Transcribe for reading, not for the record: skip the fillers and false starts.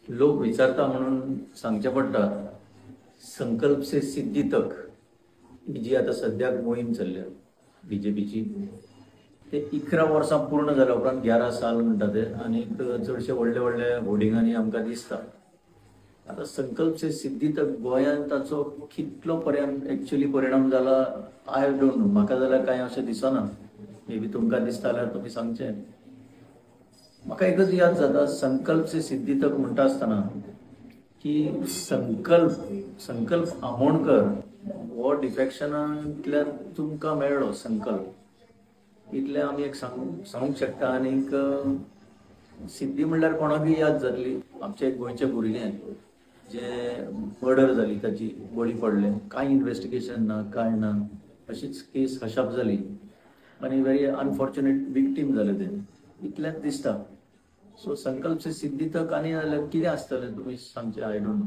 लोक विचारता म्हणून सांगचे पडटा संकल्प से सिद्धी तक ही जी आता सद्याक मोहीम चल्ल्या बीजेपीची ते 11 वर्सां पूर्ण जाल्या उपरांत 11 साल म्हणटा ते आणि चडशे व्हडले व्हडले होर्डिंगांनी आमकां दिसता. आता संकल्प से सिद्धी तक गोंयांत ताचो कितलो पर्यंत एक्चुअली परिणाम जाला आय डोंट नो. म्हाका जाल्यार कांय अशें दिसना. मे बी तुमकां दिसता जाल्यार तुमी सांगचें. म्हाका एकच याद जाता संकल्प से सिद्धी तक म्हणटा आसतना की संकल्प आमोणकर हो डिफेक्शनांतल्यान तुमकां मेळ्ळो संकल्प इतलें आमी एक सांगूंक शकता. आनीक सिद्धी म्हणल्यार कोणाकय याद जातली आमचे एक गोंयचे भुरगें जे मर्डर जाली ताची बळी पडले कांय इन्व्हेस्टिगेशन ना कांय ना अशीच केस हशाप जाली आनी व्हेरी अनफॉर्च्युनेट विक्टीम जाले ते इतलेंच दिसता. सो संकल्प से सिद्धी तक आनी जाल्यार कितें आसतलें तुमी सांगचें आय डोंट नो.